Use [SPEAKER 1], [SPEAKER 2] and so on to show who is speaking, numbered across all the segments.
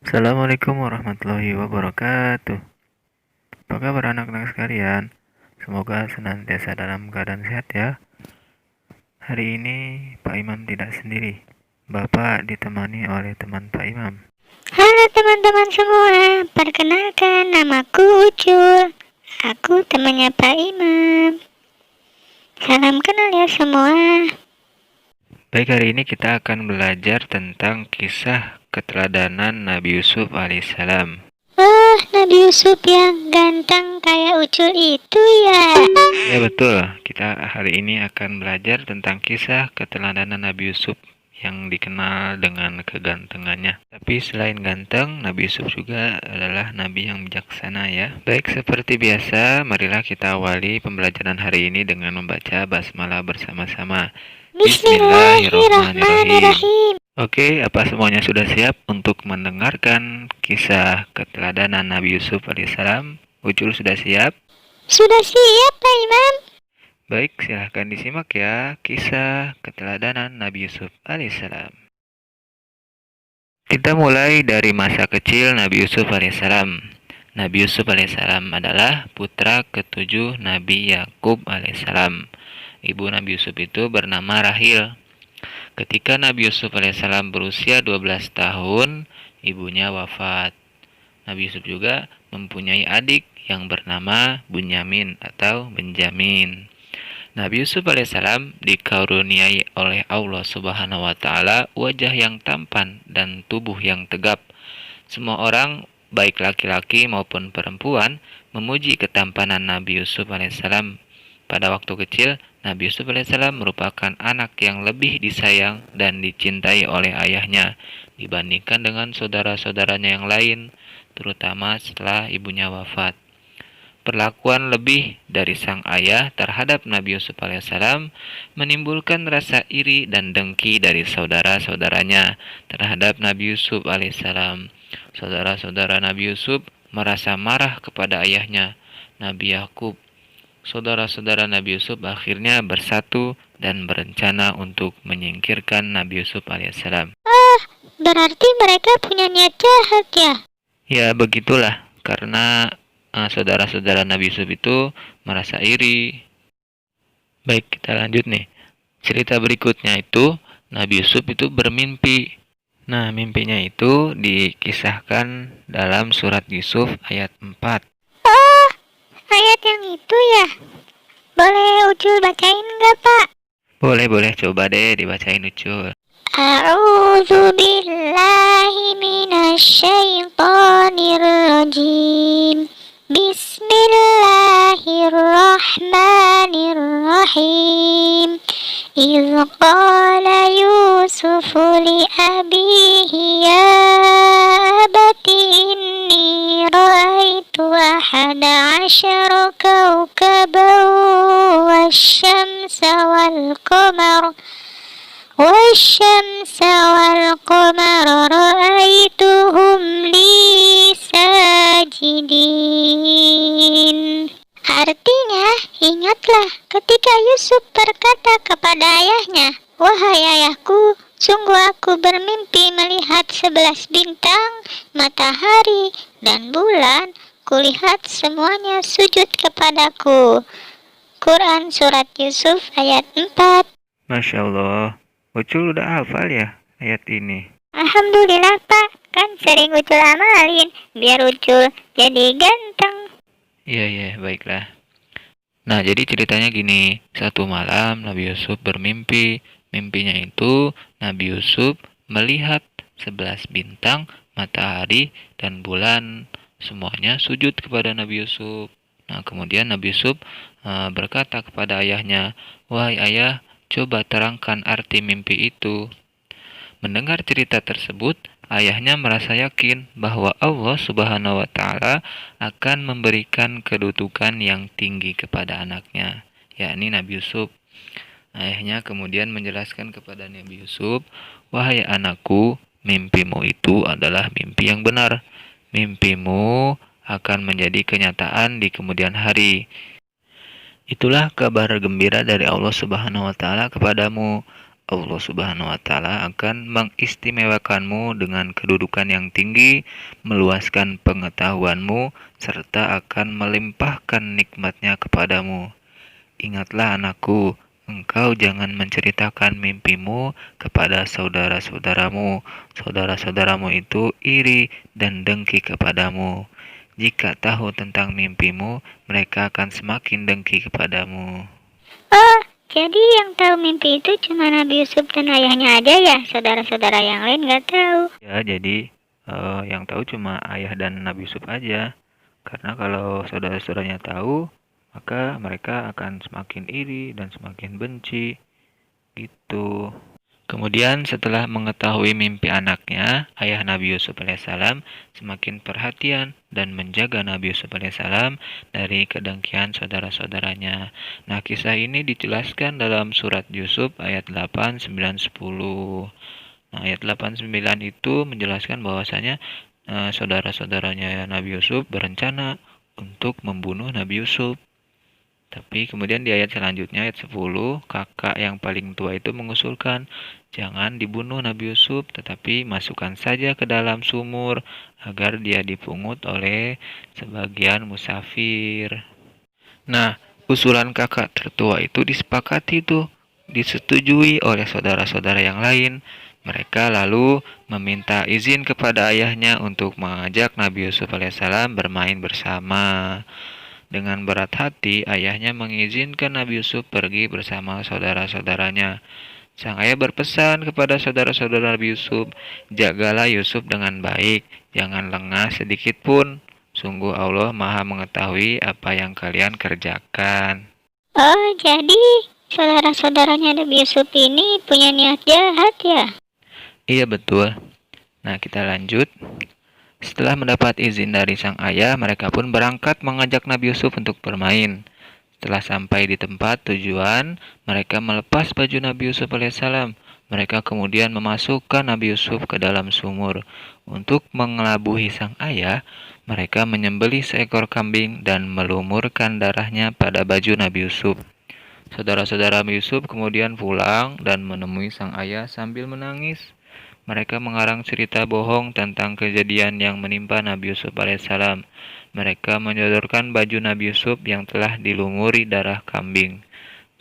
[SPEAKER 1] Assalamualaikum warahmatullahi wabarakatuh. Apa kabar anak-anak sekalian? Semoga senantiasa dalam keadaan sehat ya. Hari ini Pak Imam tidak sendiri. Bapak ditemani oleh teman Pak Imam.
[SPEAKER 2] Halo teman-teman semua, perkenalkan namaku Ucul. Aku temannya Pak Imam. Salam kenal ya semua.
[SPEAKER 1] Baik, hari ini kita akan belajar tentang kisah keteladanan Nabi Yusuf alaihissalam.
[SPEAKER 2] Oh, Nabi Yusuf yang ganteng kayak Ucul itu ya?
[SPEAKER 1] Ya betul, kita hari ini akan belajar tentang kisah keteladanan Nabi Yusuf yang dikenal dengan kegantengannya. Tapi selain ganteng, Nabi Yusuf juga adalah nabi yang bijaksana ya. Baik, seperti biasa, marilah kita awali pembelajaran hari ini dengan membaca basmalah bersama-sama.
[SPEAKER 2] Bismillahirrahmanirrahim.
[SPEAKER 1] Oke, apa semuanya sudah siap untuk mendengarkan kisah keteladanan Nabi Yusuf alaihissalam? Ucul sudah siap?
[SPEAKER 2] Sudah siap Pak Imam?
[SPEAKER 1] Baik, silahkan disimak ya kisah keteladanan Nabi Yusuf alaihissalam. Kita mulai dari masa kecil Nabi Yusuf alaihissalam. Nabi Yusuf alaihissalam adalah putra ketujuh Nabi Yakub alaihissalam. Ibu Nabi Yusuf itu bernama Rahil. Ketika Nabi Yusuf alaihissalam berusia 12 tahun, ibunya wafat. Nabi Yusuf juga mempunyai adik yang bernama Bunyamin atau Benjamin. Nabi Yusuf alaihissalam dikaruniai oleh Allah Subhanahu wa taala wajah yang tampan dan tubuh yang tegap. Semua orang, baik laki-laki maupun perempuan, memuji ketampanan Nabi Yusuf alaihissalam. Pada waktu kecil, Nabi Yusuf alaihissalam merupakan anak yang lebih disayang dan dicintai oleh ayahnya dibandingkan dengan saudara-saudaranya yang lain, terutama setelah ibunya wafat. Perlakuan lebih dari sang ayah terhadap Nabi Yusuf alaihissalam menimbulkan rasa iri dan dengki dari saudara-saudaranya terhadap Nabi Yusuf alaihissalam. Saudara-saudara Nabi Yusuf merasa marah kepada ayahnya, Nabi Yakub. Saudara-saudara Nabi Yusuf akhirnya bersatu dan berencana untuk menyingkirkan Nabi Yusuf alaihissalam.
[SPEAKER 2] Berarti mereka punya niat jahat ya?
[SPEAKER 1] Ya, begitulah. Karena saudara-saudara Nabi Yusuf itu merasa iri. Baik, kita lanjut nih. Cerita berikutnya itu, Nabi Yusuf itu bermimpi. Nah, mimpinya itu dikisahkan dalam surat Yusuf ayat 4.
[SPEAKER 2] Oh, ayat yang itu ya? Boleh Ucul bacain nggak Pak?
[SPEAKER 1] Boleh, coba deh dibacain Ucul.
[SPEAKER 2] A'udzu billahi minasyaitonir rajim. Bismillahirrahmanirrahim. إذ قال يوسف لأبيه يا أبت إني رأيت 11 كوكبا والشمس والقمر رأيتهم لي ساجدين. Artinya, ingatlah ketika Yusuf berkata kepada ayahnya, "Wahai ayahku, sungguh aku bermimpi melihat 11 bintang, matahari, dan bulan. Kulihat semuanya sujud kepadaku." Quran Surat Yusuf ayat 4.
[SPEAKER 1] Masya Allah, Ucul udah hafal ya ayat ini?
[SPEAKER 2] Alhamdulillah Pak, kan sering Ucul amalin, biar Ucul jadi ganteng.
[SPEAKER 1] Iya, baiklah. Nah, jadi ceritanya gini. Satu malam Nabi Yusuf bermimpi. Mimpinya itu Nabi Yusuf melihat 11 bintang, matahari, dan bulan. Semuanya sujud kepada Nabi Yusuf. Nah, kemudian Nabi Yusuf berkata kepada ayahnya, "Wahai ayah, coba terangkan arti mimpi itu." Mendengar cerita tersebut, ayahnya merasa yakin bahwa Allah Subhanahu wa taala akan memberikan kedudukan yang tinggi kepada anaknya, yakni Nabi Yusuf. Ayahnya kemudian menjelaskan kepada Nabi Yusuf, "Wahai anakku, mimpimu itu adalah mimpi yang benar. Mimpimu akan menjadi kenyataan di kemudian hari. Itulah kabar gembira dari Allah Subhanahu wa taala kepadamu. Allah Subhanahu wa taala akan mengistimewakanmu dengan kedudukan yang tinggi, meluaskan pengetahuanmu, serta akan melimpahkan nikmatnya kepadamu. Ingatlah anakku, engkau jangan menceritakan mimpimu kepada saudara-saudaramu. Saudara-saudaramu itu iri dan dengki kepadamu. Jika tahu tentang mimpimu, mereka akan semakin dengki kepadamu.
[SPEAKER 2] Oh, jadi yang tahu mimpi itu cuma Nabi Yusuf dan ayahnya aja ya? Saudara-saudara yang lain nggak tahu.
[SPEAKER 1] Ya, jadi yang tahu cuma ayah dan Nabi Yusuf aja. Karena kalau saudara-saudaranya tahu, maka mereka akan semakin iri dan semakin benci. Gitu. Kemudian setelah mengetahui mimpi anaknya, ayah Nabi Yusuf alaihissalam semakin perhatian dan menjaga Nabi Yusuf alaihissalam dari kedengkian saudara-saudaranya. Nah, kisah ini dijelaskan dalam surat Yusuf ayat 8, 9, 10. Nah, ayat 8, 9 itu menjelaskan bahwasanya saudara-saudaranya Nabi Yusuf berencana untuk membunuh Nabi Yusuf. Tapi kemudian di ayat selanjutnya, ayat 10, kakak yang paling tua itu mengusulkan, jangan dibunuh Nabi Yusuf, tetapi masukkan saja ke dalam sumur agar dia dipungut oleh sebagian musafir. Nah, usulan kakak tertua itu disepakati tuh, disetujui oleh saudara-saudara yang lain. Mereka lalu meminta izin kepada ayahnya untuk mengajak Nabi Yusuf alaihissalam bermain bersama. Dengan berat hati, ayahnya mengizinkan Nabi Yusuf pergi bersama saudara-saudaranya. Sang ayah berpesan kepada saudara-saudara Nabi Yusuf, jagalah Yusuf dengan baik, jangan lengah sedikit pun. Sungguh Allah Maha mengetahui apa yang kalian kerjakan.
[SPEAKER 2] Oh, jadi saudara-saudaranya Nabi Yusuf ini punya niat jahat ya?
[SPEAKER 1] Iya betul. Nah, kita lanjut. Setelah mendapat izin dari sang ayah, mereka pun berangkat mengajak Nabi Yusuf untuk bermain. Setelah sampai di tempat tujuan, mereka melepas baju Nabi Yusuf alaihissalam. Mereka kemudian memasukkan Nabi Yusuf ke dalam sumur. Untuk mengelabuhi sang ayah, mereka menyembelih seekor kambing dan melumurkan darahnya pada baju Nabi Yusuf. Saudara-saudara Nabi Yusuf kemudian pulang dan menemui sang ayah sambil menangis. Mereka mengarang cerita bohong tentang kejadian yang menimpa Nabi Yusuf alaihissalam. Mereka menyodorkan baju Nabi Yusuf yang telah dilumuri darah kambing.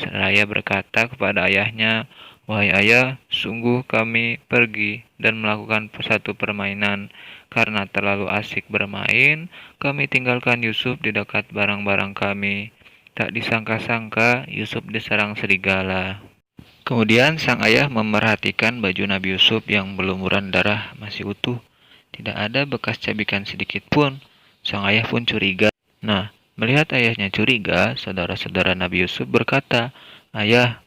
[SPEAKER 1] Seraya berkata kepada ayahnya, wahai ayah, sungguh kami pergi dan melakukan satu permainan. Karena terlalu asik bermain, kami tinggalkan Yusuf di dekat barang-barang kami. Tak disangka-sangka, Yusuf diserang serigala. Kemudian sang ayah memerhatikan baju Nabi Yusuf yang berlumuran darah masih utuh. Tidak ada bekas cabikan sedikit pun. Sang ayah pun curiga. Nah, melihat ayahnya curiga, saudara-saudara Nabi Yusuf berkata, ayah,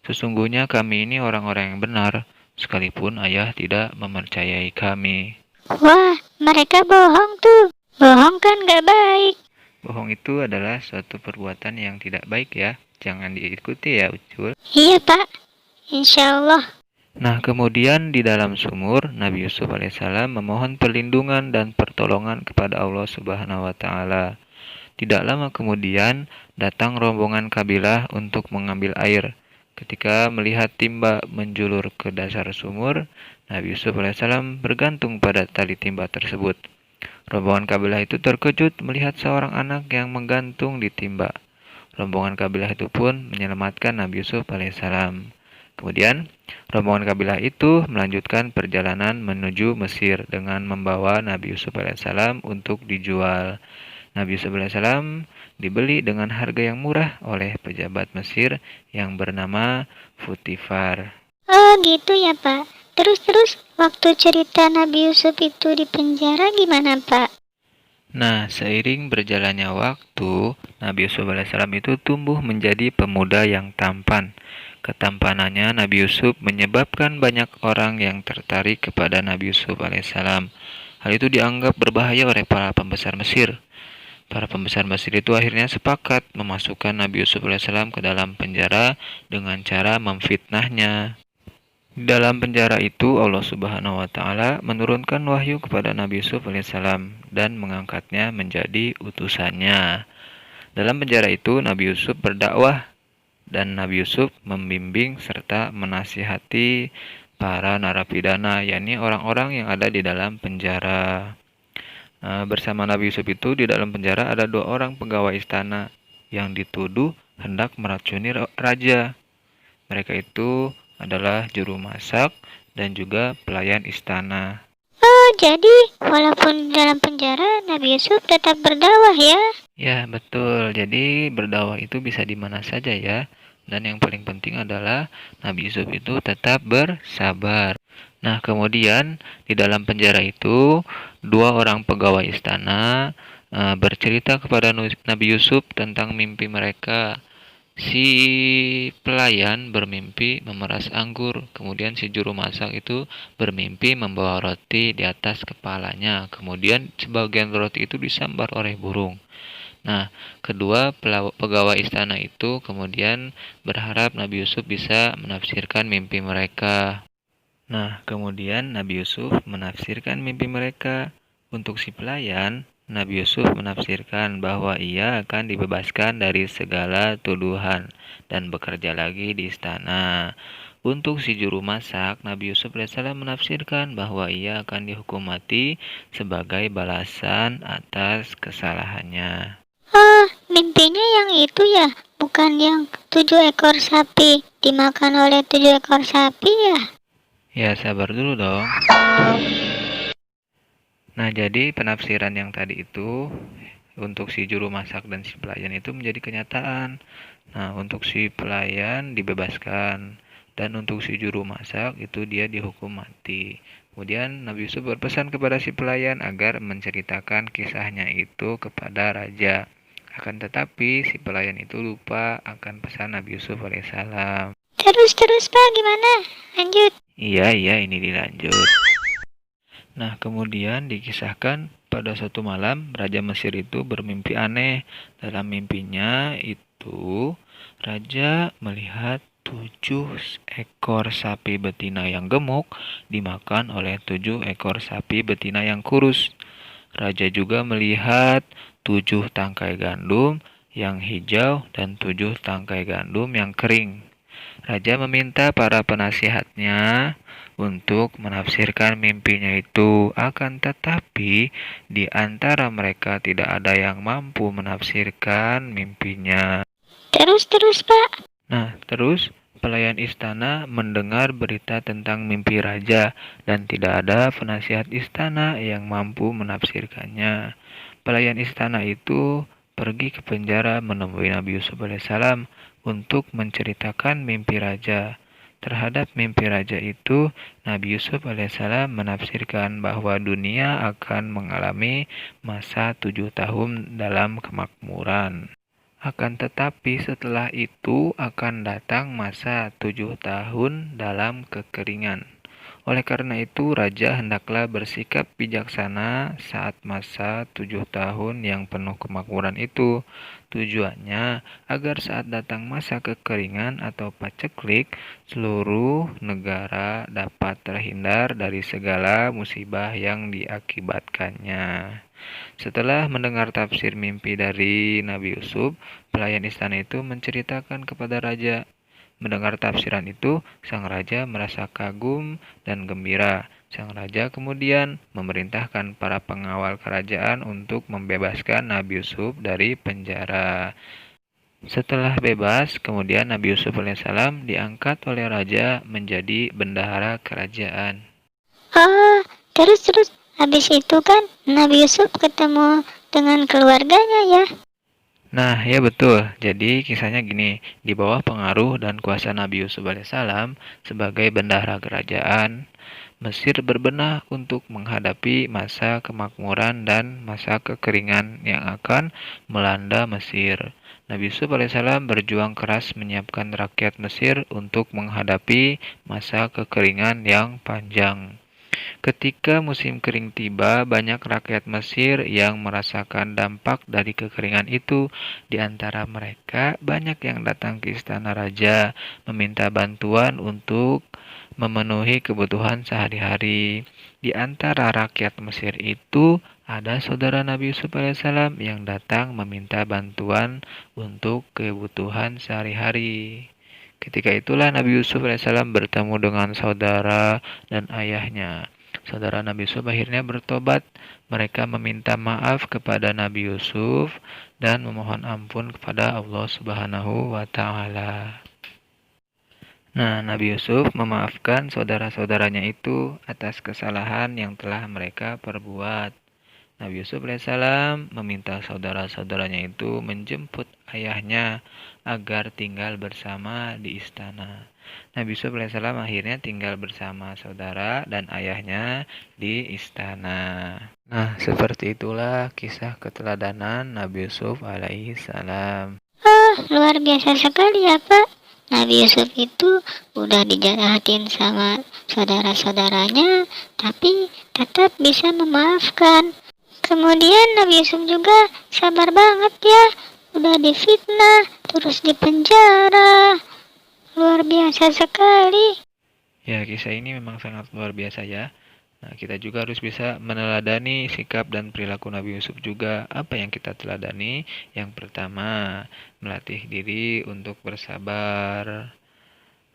[SPEAKER 1] sesungguhnya kami ini orang-orang yang benar, sekalipun ayah tidak mempercayai kami.
[SPEAKER 2] Wah, mereka bohong tuh. Bohong kan gak baik.
[SPEAKER 1] Bohong itu adalah suatu perbuatan yang tidak baik ya. Jangan diikuti ya, Ucul.
[SPEAKER 2] Iya, Pak. Insya Allah.
[SPEAKER 1] Nah, kemudian di dalam sumur, Nabi Yusuf alaihissalam memohon perlindungan dan pertolongan kepada Allah Subhanahu wa taala. Tidak lama kemudian, datang rombongan kabilah untuk mengambil air. Ketika melihat timba menjulur ke dasar sumur, Nabi Yusuf alaihissalam bergantung pada tali timba tersebut. Rombongan kabilah itu terkejut melihat seorang anak yang menggantung di timba. Rombongan kabilah itu pun menyelamatkan Nabi Yusuf alaihissalam. Kemudian, rombongan kabilah itu melanjutkan perjalanan menuju Mesir dengan membawa Nabi Yusuf alaihissalam untuk dijual. Nabi Yusuf alaihissalam dibeli dengan harga yang murah oleh pejabat Mesir yang bernama Futifar.
[SPEAKER 2] Oh gitu ya, Pak. Terus waktu cerita Nabi Yusuf itu di penjara gimana, Pak?
[SPEAKER 1] Nah, seiring berjalannya waktu, Nabi Yusuf alaihissalam itu tumbuh menjadi pemuda yang tampan. Ketampanannya Nabi Yusuf menyebabkan banyak orang yang tertarik kepada Nabi Yusuf alaihissalam. Hal itu dianggap berbahaya oleh para pembesar Mesir. Para pembesar Mesir itu akhirnya sepakat memasukkan Nabi Yusuf alaihissalam ke dalam penjara dengan cara memfitnahnya. Di dalam penjara itu Allah Subhanahu wa taala menurunkan wahyu kepada Nabi Yusuf alaihissalam dan mengangkatnya menjadi utusannya. Dalam penjara itu Nabi Yusuf berdakwah dan Nabi Yusuf membimbing serta menasihati para narapidana, yakni orang-orang yang ada di dalam penjara. Bersama Nabi Yusuf itu di dalam penjara ada 2 orang pegawai istana yang dituduh hendak meracuni raja. Mereka itu adalah juru masak dan juga pelayan istana.
[SPEAKER 2] Oh, jadi walaupun dalam penjara, Nabi Yusuf tetap berdakwah ya?
[SPEAKER 1] Ya, betul. Jadi berdakwah itu bisa di mana saja ya. Dan yang paling penting adalah Nabi Yusuf itu tetap bersabar. Nah, kemudian di dalam penjara itu 2 orang pegawai istana bercerita kepada Nabi Yusuf tentang mimpi mereka. Si pelayan bermimpi memeras anggur, kemudian si juru masak itu bermimpi membawa roti di atas kepalanya, kemudian sebagian roti itu disambar oleh burung. Nah, kedua pegawai istana itu kemudian berharap Nabi Yusuf bisa menafsirkan mimpi mereka. Nah, kemudian Nabi Yusuf menafsirkan mimpi mereka. Untuk si pelayan, Nabi Yusuf menafsirkan bahwa ia akan dibebaskan dari segala tuduhan dan bekerja lagi di istana. Untuk si juru masak, Nabi Yusuf alaihissalam menafsirkan bahwa ia akan dihukum mati sebagai balasan atas kesalahannya.
[SPEAKER 2] Oh, mimpinya yang itu ya? Bukan yang 7 ekor sapi dimakan oleh 7 ekor sapi ya?
[SPEAKER 1] Ya, sabar dulu dong. Nah, jadi penafsiran yang tadi itu untuk si juru masak dan si pelayan itu menjadi kenyataan. Nah, untuk si pelayan dibebaskan dan untuk si juru masak itu dia dihukum mati. Kemudian Nabi Yusuf berpesan kepada si pelayan agar menceritakan kisahnya itu kepada raja. Akan tetapi si pelayan itu lupa akan pesan Nabi Yusuf alaihissalam.
[SPEAKER 2] Terus Pak, gimana? Lanjut.
[SPEAKER 1] Iya, ini dilanjut. Nah, kemudian dikisahkan pada suatu malam Raja Mesir itu bermimpi aneh. Dalam mimpinya itu Raja melihat 7 ekor sapi betina yang gemuk dimakan oleh 7 ekor sapi betina yang kurus. Raja juga melihat 7 tangkai gandum yang hijau dan 7 tangkai gandum yang kering. Raja meminta para penasihatnya untuk menafsirkan mimpinya itu, akan tetapi di antara mereka tidak ada yang mampu menafsirkan mimpinya.
[SPEAKER 2] Terus Pak.
[SPEAKER 1] Nah, terus pelayan istana mendengar berita tentang mimpi raja dan tidak ada penasihat istana yang mampu menafsirkannya. Pelayan istana itu pergi ke penjara menemui Nabi Yusuf alaihissalam untuk menceritakan mimpi raja. Terhadap mimpi raja itu, Nabi Yusuf alaihissalam menafsirkan bahwa dunia akan mengalami masa 7 tahun dalam kemakmuran. Akan tetapi setelah itu akan datang masa 7 tahun dalam kekeringan. Oleh karena itu, raja hendaklah bersikap bijaksana saat masa 7 tahun yang penuh kemakmuran itu. Tujuannya agar saat datang masa kekeringan atau paceklik, seluruh negara dapat terhindar dari segala musibah yang diakibatkannya. Setelah mendengar tafsir mimpi dari Nabi Yusuf, pelayan istana itu menceritakan kepada raja. Mendengar tafsiran itu, sang raja merasa kagum dan gembira. Sang raja kemudian memerintahkan para pengawal kerajaan untuk membebaskan Nabi Yusuf dari penjara. Setelah bebas, kemudian Nabi Yusuf alaihissalam diangkat oleh raja menjadi bendahara kerajaan.
[SPEAKER 2] Oh, terus. Habis itu kan Nabi Yusuf ketemu dengan keluarganya ya?
[SPEAKER 1] Nah, ya betul. Jadi kisahnya gini, di bawah pengaruh dan kuasa Nabi Yusuf alaihissalam sebagai bendahara kerajaan, Mesir berbenah untuk menghadapi masa kemakmuran dan masa kekeringan yang akan melanda Mesir. Nabi Yusuf alaihissalam berjuang keras menyiapkan rakyat Mesir untuk menghadapi masa kekeringan yang panjang. Ketika musim kering tiba, banyak rakyat Mesir yang merasakan dampak dari kekeringan itu. Di antara mereka, banyak yang datang ke istana raja, meminta bantuan untuk memenuhi kebutuhan sehari-hari. Di antara rakyat Mesir itu ada saudara Nabi Yusuf alaihissalam yang datang meminta bantuan untuk kebutuhan sehari-hari. Ketika itulah Nabi Yusuf alaihissalam bertemu dengan saudara dan ayahnya. Saudara Nabi Yusuf akhirnya bertobat. Mereka meminta maaf kepada Nabi Yusuf dan memohon ampun kepada Allah Subhanahu wa Ta'ala. Nah, Nabi Yusuf memaafkan saudara-saudaranya itu atas kesalahan yang telah mereka perbuat. Nabi Yusuf alaihissalam meminta saudara-saudaranya itu menjemput ayahnya agar tinggal bersama di istana. Nabi Yusuf alaihissalam akhirnya tinggal bersama saudara dan ayahnya di istana. Nah, seperti itulah kisah keteladanan Nabi Yusuf alaihissalam.
[SPEAKER 2] Luar biasa sekali ya Pak. Nabi Yusuf itu udah dijahatin sama saudara-saudaranya, tapi tetap bisa memaafkan. Kemudian Nabi Yusuf juga sabar banget ya, udah difitnah, terus dipenjara. Luar biasa sekali.
[SPEAKER 1] Ya, kisah ini memang sangat luar biasa ya. Nah, kita juga harus bisa meneladani sikap dan perilaku Nabi Yusuf juga. Apa yang kita teladani? Yang pertama, melatih diri untuk bersabar.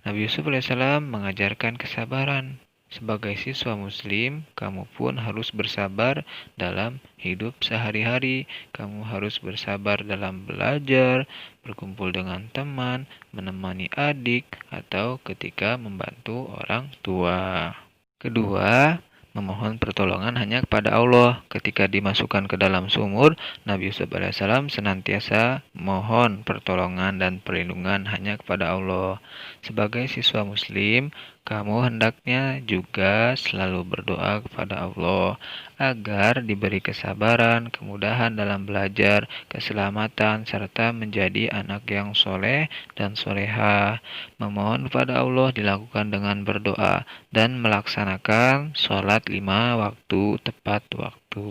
[SPEAKER 1] Nabi Yusuf alaihissalam mengajarkan kesabaran. Sebagai siswa muslim, kamu pun harus bersabar dalam hidup sehari-hari. Kamu harus bersabar dalam belajar, berkumpul dengan teman, menemani adik, atau ketika membantu orang tua. Kedua, memohon pertolongan hanya kepada Allah. Ketika dimasukkan ke dalam sumur, Nabi Yusuf alaihissalam senantiasa mohon pertolongan dan perlindungan hanya kepada Allah. Sebagai siswa muslim, kamu hendaknya juga selalu berdoa kepada Allah agar diberi kesabaran, kemudahan dalam belajar, keselamatan, serta menjadi anak yang soleh dan solehah. Memohon kepada Allah dilakukan dengan berdoa dan melaksanakan sholat 5 waktu tepat waktu.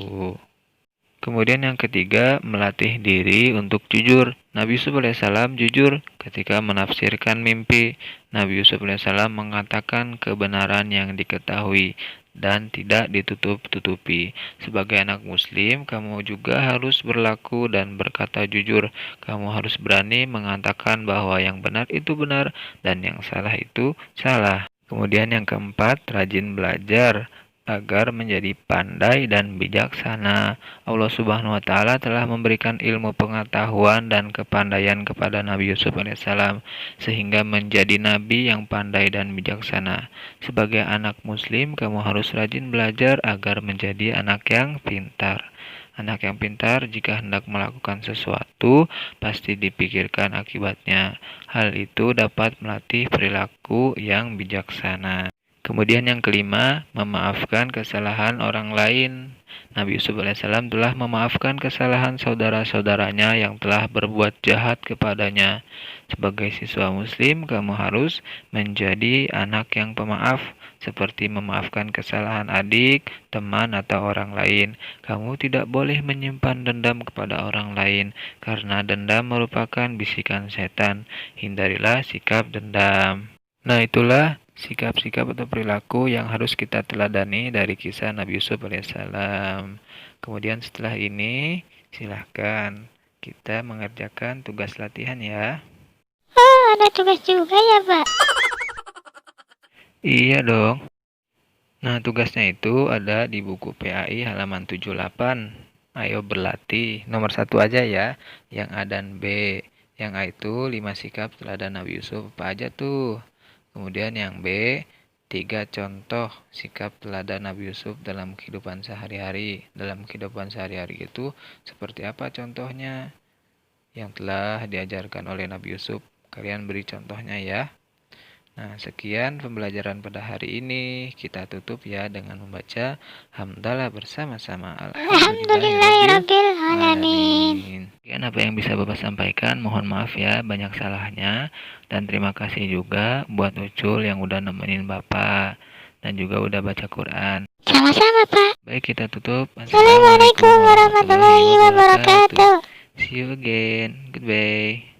[SPEAKER 1] Kemudian yang ketiga, melatih diri untuk jujur. Nabi Yusuf alaihissalam jujur ketika menafsirkan mimpi. Nabi Yusuf alaihissalam mengatakan kebenaran yang diketahui dan tidak ditutup-tutupi. Sebagai anak muslim, kamu juga harus berlaku dan berkata jujur. Kamu harus berani mengatakan bahwa yang benar itu benar dan yang salah itu salah. Kemudian yang keempat, rajin belajar agar menjadi pandai dan bijaksana. Allah Subhanahu wa Ta'ala telah memberikan ilmu pengetahuan dan kepandaian kepada Nabi Yusuf alaihissalam sehingga menjadi nabi yang pandai dan bijaksana. Sebagai anak muslim, kamu harus rajin belajar agar menjadi anak yang pintar. Anak yang pintar jika hendak melakukan sesuatu pasti dipikirkan akibatnya. Hal itu dapat melatih perilaku yang bijaksana. Kemudian yang kelima, memaafkan kesalahan orang lain. Nabi Yusuf alaihissalam telah memaafkan kesalahan saudara-saudaranya yang telah berbuat jahat kepadanya. Sebagai siswa muslim, kamu harus menjadi anak yang pemaaf, seperti memaafkan kesalahan adik, teman, atau orang lain. Kamu tidak boleh menyimpan dendam kepada orang lain, karena dendam merupakan bisikan setan. Hindarilah sikap dendam. Nah, itulah sikap-sikap atau perilaku yang harus kita teladani dari kisah Nabi Yusuf alaihissalam. Kemudian setelah ini, silahkan kita mengerjakan tugas latihan ya.
[SPEAKER 2] Ada tugas juga ya Pak?
[SPEAKER 1] Iya dong. Nah, tugasnya itu ada di buku PAI halaman 78. Ayo berlatih. Nomor 1 aja ya, yang A dan B. Yang A itu 5 sikap teladan Nabi Yusuf. Apa aja tuh? Kemudian yang B, 3 contoh sikap teladan Nabi Yusuf dalam kehidupan sehari-hari. Dalam kehidupan sehari-hari itu seperti apa contohnya yang telah diajarkan oleh Nabi Yusuf? Kalian beri contohnya ya. Nah, sekian pembelajaran pada hari ini. Kita tutup ya dengan membaca hamdalah bersama-sama. Alhamdulillahirrabbilalamin. Sekian apa yang bisa Bapak sampaikan. Mohon maaf ya, banyak salahnya. Dan terima kasih juga buat Ucul yang udah nemenin Bapak. Dan juga udah baca Quran.
[SPEAKER 2] Sama-sama Pak.
[SPEAKER 1] Baik, kita tutup.
[SPEAKER 2] Assalamualaikum warahmatullahi wabarakatuh.
[SPEAKER 1] See you again. Goodbye.